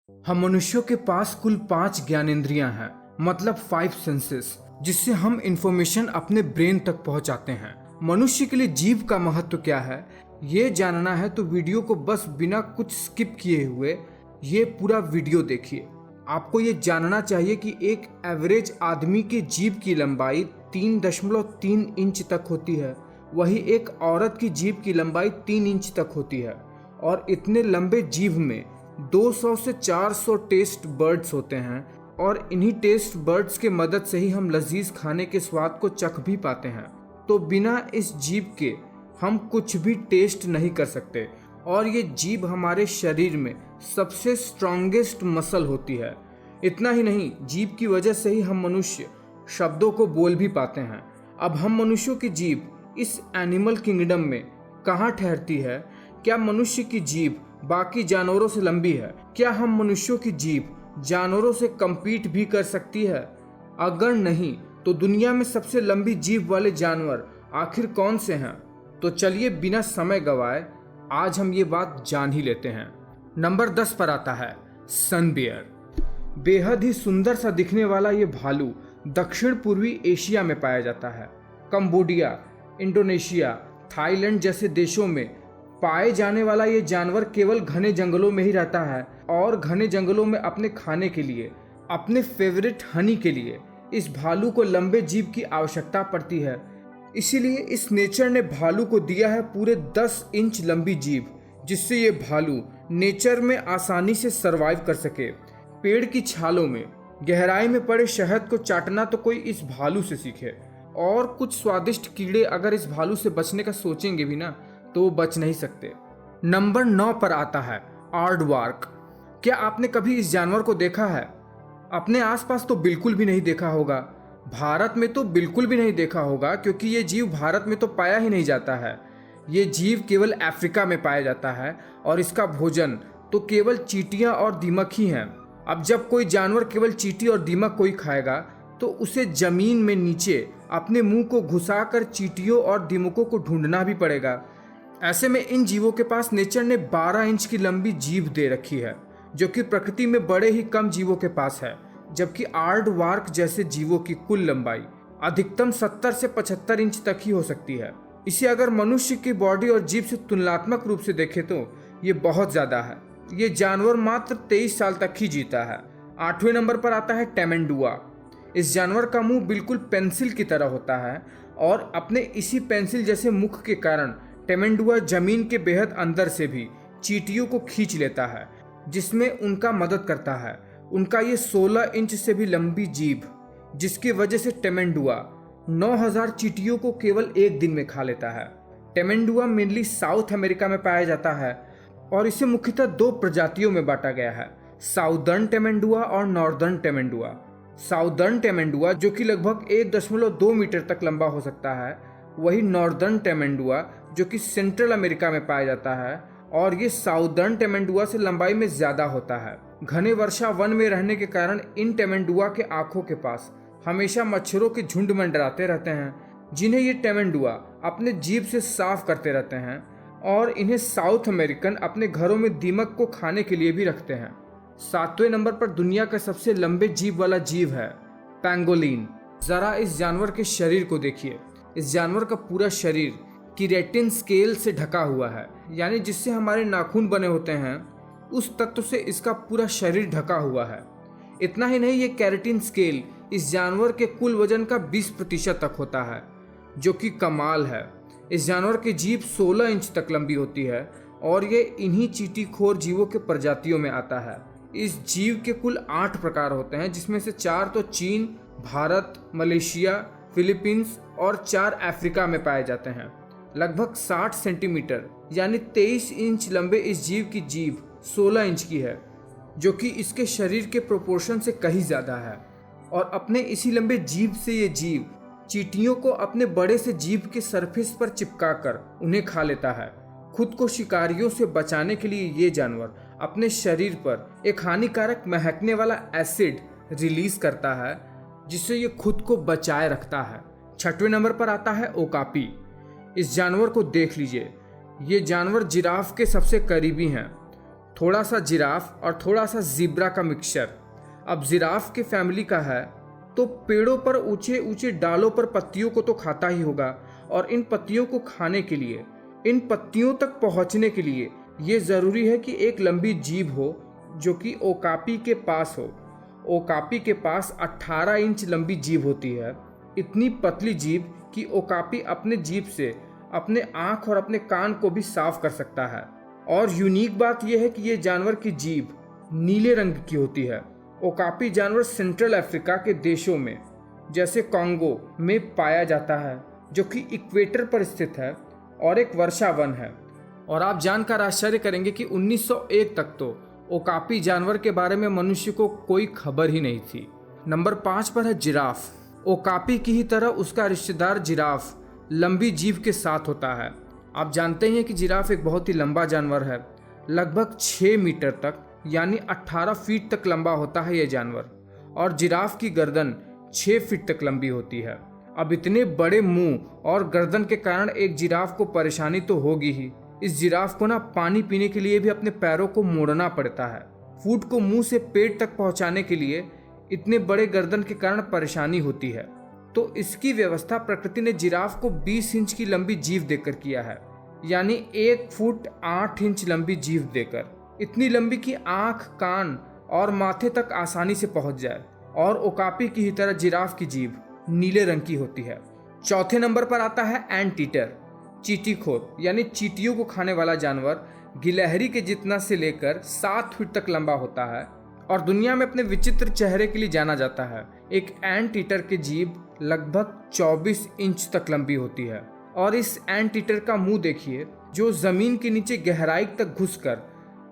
हम मनुष्यों के पास कुल 5 ज्ञानेंद्रियां हैं, मतलब 5 सेंसेस, जिससे हम इंफॉर्मेशन अपने ब्रेन तक पहुंचाते हैं। मनुष्य के लिए जीव का महत्व क्या है, ये जानना है तो वीडियो को बस बिना कुछ स्किप किए हुए ये पूरा वीडियो देखिए। आपको ये जानना चाहिए कि एक एवरेज आदमी के जीभ की लंबाई 3.3 इंच तक होती है, वही एक औरत की जीभ की लंबाई 3 इंच तक होती है। और इतने लंबे जीभ में 200 से 400 टेस्ट बर्ड्स होते हैं और इन्हीं टेस्ट बर्ड्स के मदद से ही हम लजीज खाने के स्वाद को चख भी पाते हैं। तो बिना इस जीभ के हम कुछ भी टेस्ट नहीं कर सकते। और ये जीभ हमारे शरीर में सबसे स्ट्रॉन्गेस्ट मसल होती है। इतना ही नहीं, जीभ की वजह से ही हम मनुष्य शब्दों को बोल भी पाते हैं। अब हम मनुष्यों की जीभ इस एनिमल किंगडम में कहाँ ठहरती है? क्या मनुष्य की जीभ बाकी जानवरों से लंबी है? क्या हम मनुष्यों की जीभ जानवरों से compete भी कर सकती है? अगर नहीं तो दुनिया में सबसे लंबी जीभ वाले जानवर आखिर कौन से हैं? तो चलिए बिना समय गवाए आज हम ये बात जान ही लेते हैं। नंबर 10 पर आता है सन बियर। बेहद ही सुंदर सा दिखने वाला ये भालू दक्षिण पूर्वी एशिया में पाया जाता है। कंबोडिया, इंडोनेशिया, थाईलैंड जैसे देशों में पाए जाने वाला ये जानवर केवल घने जंगलों में ही रहता है और घने जंगलों में अपने खाने के लिए, अपने फेवरेट हनी के लिए इस भालू को लंबे जीभ की आवश्यकता पड़ती है। इसीलिए इस नेचर ने भालू को दिया है पूरे 10 इंच लंबी जीभ, जिससे ये भालू नेचर में आसानी से सरवाइव कर सके। पेड़ की छालों में गहराई में पड़े शहद को चाटना तो कोई इस भालू से सीखे। और कुछ स्वादिष्ट कीड़े अगर इस भालू से बचने का सोचेंगे भी ना तो वो बच नहीं सकते। नंबर 9 पर आता है आर्डवार्क। क्या आपने कभी इस जानवर को देखा है? अपने आसपास तो बिल्कुल भी नहीं देखा होगा। भारत में तो बिल्कुल भी नहीं देखा होगा, क्योंकि ये जीव भारत में तो पाया ही नहीं जाता है। ये जीव केवल अफ्रीका में पाया जाता है और इसका भोजन तो केवल चींटियां और दीमक ही हैं। अब जब कोई जानवर केवल चींटी और दीमक को ही खाएगा तो उसे जमीन में नीचे अपने मुंह को घुसाकर चींटियों और दीमकों को ढूंढना भी पड़ेगा। ऐसे में इन जीवों के पास नेचर ने 12 इंच की लंबी जीभ दे रखी है, जो कि प्रकृति में बड़े ही कम जीवों के पास है। जबकि आर्डवार्क जैसे जीवों की कुल लंबाई अधिकतम 70 से 75 इंच तक ही हो सकती है। इसे अगर मनुष्य की बॉडी और जीभ से तुलनात्मक रूप से देखें तो ये बहुत ज्यादा है। ये जानवर मात्र 23 साल तक ही जीता है। 8वें नंबर पर आता है टेमेंडुआ। इस जानवर का मुंह बिल्कुल पेंसिल की तरह होता है और अपने इसी पेंसिल जैसे मुख के कारण टेमेंडुआ जमीन के बेहद अंदर से भी चींटियों को खींच लेता है, जिसमें उनका मदद करता है उनका ये 16 इंच से भी लंबी जीभ, जिसकी वजह से टेमेंडुआ 9000 चींटियों को केवल एक दिन में खा लेता है। टेमेंडुआ मेनली साउथ अमेरिका में पाया जाता है और इसे मुख्यतः 2 प्रजातियों में बांटा गया है, साउदर्न टेमेंडुआ और नॉर्दर्न टेमेंडुआ। साउदर्न टेमेंडुआ जो कि लगभग 1.2 मीटर तक लंबा हो सकता है, वही नॉर्दर्न टेमेंडुआ जो कि सेंट्रल अमेरिका में पाया जाता है और ये साउदर्न टेमेंडुआ से लंबाई में ज्यादा होता है। घने वर्षा वन में रहने के कारण इन टेमेंडुआ के आंखों के पास हमेशा मच्छरों के झुंड मंडराते रहते हैं, जिन्हें ये टेमेंडुआ अपने जीभ से साफ करते रहते हैं। और इन्हें साउथ अमेरिकन अपने घरों में दीमक को खाने के लिए भी रखते हैं। 7वें नंबर पर दुनिया का सबसे लंबे जीभ वाला जीव है पैंगोलिन। जरा इस जानवर के शरीर को देखिए। इस जानवर का पूरा शरीर कीरेटिन स्केल से ढका हुआ है, यानी जिससे हमारे नाखून बने होते हैं उस तत्व से इसका पूरा शरीर ढका हुआ है। इतना ही नहीं, ये केराटिन स्केल इस जानवर के कुल वजन का 20% तक होता है, जो कि कमाल है। इस जानवर की जीभ 16 इंच तक लंबी होती है और ये इन्हीं चींटीखोर जीवों के प्रजातियों में आता है। इस जीव के कुल 8 प्रकार होते हैं, जिसमें से 4 तो चीन, भारत, मलेशिया, फिलीपींस और 4 अफ्रीका में पाए जाते हैं। लगभग 60 सेंटीमीटर यानी 23 इंच लंबे इस जीव की जीभ 16 इंच की है, जो कि इसके शरीर के प्रोपोर्शन से कहीं ज़्यादा है। और अपने इसी लंबे जीभ से ये जीव चींटियों को अपने बड़े से जीभ के सरफेस पर चिपकाकर उन्हें खा लेता है। खुद को शिकारियों से बचाने के लिए ये जानवर अपने शरीर पर एक हानिकारक महकने वाला एसिड रिलीज करता है, जिससे ये खुद को बचाए रखता है। 6वें नंबर पर आता है ओकापी। इस जानवर को देख लीजिए। ये जानवर जिराफ के सबसे करीबी हैं। थोड़ा सा जिराफ और थोड़ा सा ज़ीब्रा का मिक्सचर। अब जिराफ के फैमिली का है तो पेड़ों पर ऊंचे ऊंचे डालों पर पत्तियों को तो खाता ही होगा, और इन पत्तियों को खाने के लिए, इन पत्तियों तक पहुंचने के लिए ये ज़रूरी है कि एक लंबी जीभ हो जो कि ओकापी के पास हो। ओकापी के पास 18 इंच लंबी जीभ होती है। इतनी पतली जीभ कि ओकापी अपने जीभ से अपने आँख और अपने कान को भी साफ कर सकता है। और यूनिक बात यह है कि ये जानवर की जीभ नीले रंग की होती है। ओकापी जानवर सेंट्रल अफ्रीका के देशों में जैसे कॉन्गो में पाया जाता है, जो कि इक्वेटर पर स्थित है और एक वर्षा वन है। और आप जानकर आश्चर्य करेंगे कि 1901 तक तो ओकापी जानवर के बारे में मनुष्य को कोई खबर ही नहीं थी। नंबर 5 पर है जिराफ। ओकापी की ही तरह उसका रिश्तेदार जिराफ लंबी जीभ के साथ होता है। आप जानते हैं कि जिराफ एक बहुत ही लंबा जानवर है, लगभग 6 मीटर तक यानी 18 फीट तक लंबा होता है ये जानवर। और जिराफ की गर्दन 6 फीट तक लंबी होती है। अब इतने बड़े मुंह और गर्दन के कारण एक जिराफ को परेशानी तो होगी ही। इस जिराफ को ना पानी पीने के लिए भी अपने पैरों को मोड़ना पड़ता है। फूड को मुंह से पेट तक पहुंचाने के लिए इतने बड़े गर्दन के कारण परेशानी होती है। तो इसकी व्यवस्था प्रकृति ने जिराफ को 20 इंच की लंबी जीभ देकर किया है, यानी 1 फुट 8 इंच लंबी जीभ देकर, इतनी लंबी कि आंख, कान और माथे तक आसानी से पहुंच जाए। और ओकापी की ही तरह जिराफ की जीभ नीले रंग की होती है। चौथे नंबर पर आता है एंट ईटर, चींटीखोर यानी चींटियों को खाने वाला जानवर। गिलहरी के जितना से लेकर 7 फीट तक लंबा होता है और दुनिया में अपने विचित्र चेहरे के लिए जाना जाता है। एक एंट ईटर की जीभ लगभग 24 इंच तक लंबी होती है। और इस एंट ईटर का मुंह देखिए, जो जमीन के नीचे गहराई तक घुसकर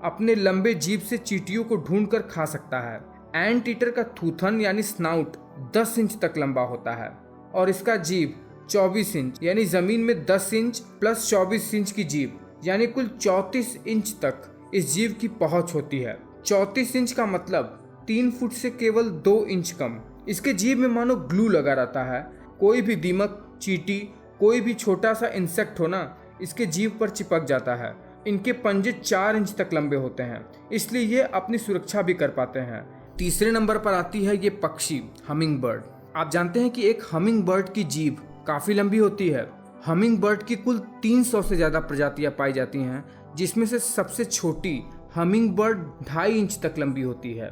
अपने लंबे जीभ से चींटियों को ढूंढकर खा सकता है। एंट ईटर का थूथन यानी स्नाउट 10 इंच तक लंबा होता है और इसका जीभ 24 इंच यानी जमीन में 10 इंच प्लस 24 इंच की जीभ यानी कुल 34 इंच तक इस जीभ की पहुंच होती है। 34 इंच का मतलब 3 फुट से केवल 2 इंच कम। इसके जीभ में मानो ग्लू लगा रहता है। कोई भी दीमक, चींटी, कोई भी छोटा सा इंसेक्ट हो ना, इसके जीभ पर चिपक जाता है। इनके पंजे 4 इंच तक लंबे होते हैं, इसलिए ये अपनी सुरक्षा भी कर पाते हैं। तीसरे नंबर पर आती है ये पक्षी, हमिंग बर्ड। आप जानते हैं कि एक हमिंग बर्ड की जीभ काफ़ी लंबी होती है। हमिंग बर्ड की कुल 300 से ज़्यादा प्रजातियां पाई जाती हैं, जिसमें से सबसे छोटी हमिंग बर्ड 2.5 इंच तक लंबी होती है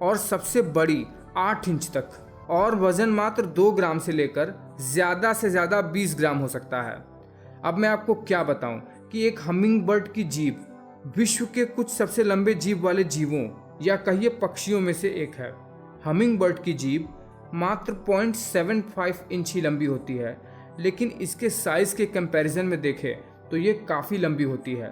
और सबसे बड़ी 8 इंच तक, और वजन मात्र 2 ग्राम से लेकर ज़्यादा से ज़्यादा 20 ग्राम हो सकता है। अब मैं आपको क्या बताऊं कि एक हमिंग बर्ड की जीभ विश्व के कुछ सबसे लंबे जीभ वाले जीवों या कहिए पक्षियों में से एक है। हमिंग बर्ड की जीभ मात्र 0.75 इंच ही लंबी होती है, लेकिन इसके साइज के कंपैरिजन में देखें तो ये काफ़ी लंबी होती है।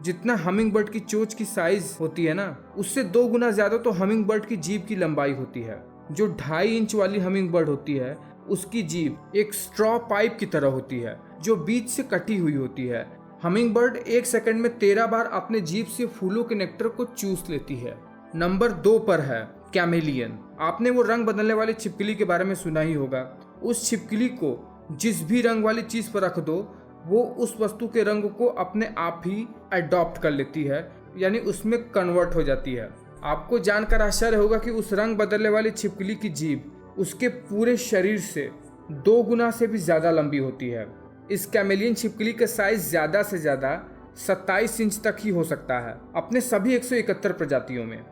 जितना हमिंग बर्ड की चोंच की साइज होती है ना, उससे 2 गुना ज़्यादा तो हमिंग बर्ड की जीभ की लंबाई होती है। जो 2.5 इंच वाली हमिंग बर्ड होती है, उसकी जीभ एक स्ट्रॉ पाइप की तरह होती है जो बीच से कटी हुई होती है। हमिंग बर्ड 1 सेकंड में 13 बार अपने जीभ से फूलों के नेक्टर को चूस लेती है। नंबर 2 पर है कैमेलियन। आपने वो रंग बदलने वाली छिपकली के बारे में सुना ही होगा। उस छिपकली को जिस भी रंग वाली चीज पर रख दो, वो उस वस्तु के रंग को अपने आप ही अडॉप्ट कर लेती है, यानी उसमें कन्वर्ट हो जाती है। आपको जानकर आश्चर्य होगा कि उस रंग बदलने वाली छिपकली की जीभ उसके पूरे शरीर से 2 गुना से भी ज्यादा लंबी होती है। इस कैमेलियन छिपकली का साइज ज्यादा से ज्यादा 27 इंच तक ही हो सकता है अपने सभी 171 प्रजातियों में।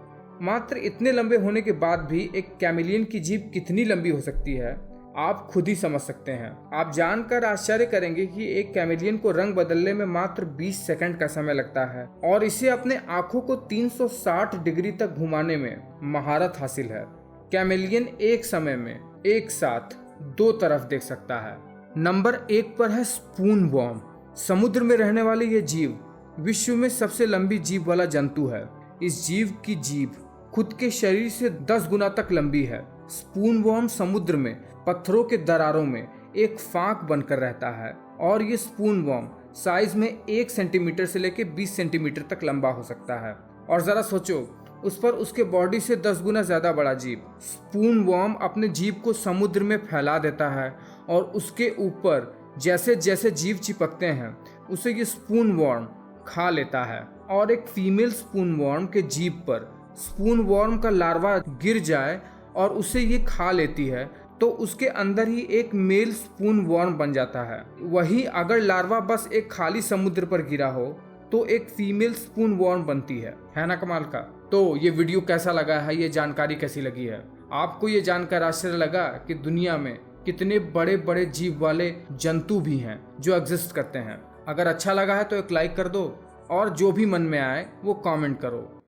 मात्र इतने लंबे होने के बाद भी एक कैमेलियन की जीभ कितनी लंबी हो सकती है, आप खुद ही समझ सकते हैं। आप जानकर आश्चर्य करेंगे कि एक कैमेलियन को रंग बदलने में मात्र 20 सेकंड का समय लगता है और इसे अपने आंखों को 360 डिग्री तक घुमाने में महारत हासिल है। कैमेलियन एक समय में एक साथ 2 तरफ देख सकता है। नंबर 1 पर है स्पून वर्म। समुद्र में रहने वाली यह जीव विश्व में सबसे लंबी जीभ वाला जंतु है। इस जीव की जीभ खुद के शरीर से 10 गुना तक लंबी है। स्पून वर्म समुद्र में पत्थरों के दरारों में एक फांक बनकर रहता है और ये स्पून वर्म साइज में 1 सेंटीमीटर से लेकर 20 सेंटीमीटर तक लंबा हो सकता है। और जरा सोचो, उस पर उसके बॉडी से 10 गुना ज्यादा बड़ा जीभ। स्पून वर्म अपने जीभ को समुद्र में फैला देता है और उसके ऊपर जैसे जैसे जीभ चिपकते हैं उसे ये स्पून वर्म खा लेता है। और एक फीमेल स्पून वॉर्म के जीभ पर स्पून वॉर्म का लार्वा गिर जाए और उसे ये खा लेती है तो उसके अंदर ही एक मेल स्पून वॉर्म बन जाता है। वहीं अगर लार्वा बस एक खाली समुद्र पर गिरा हो तो एक फीमेल स्पून वॉर्म बनती है ना कमाल का। तो ये वीडियो कैसा लगा है, ये जानकारी कैसी लगी है? आपको ये जानकर आश्चर्य लगा कि दुनिया में कितने बड़े बड़े जीव वाले जंतु भी हैं जो एग्जिस्ट करते हैं? अगर अच्छा लगा है तो एक लाइक कर दो और जो भी मन में आए वो कमेंट करो।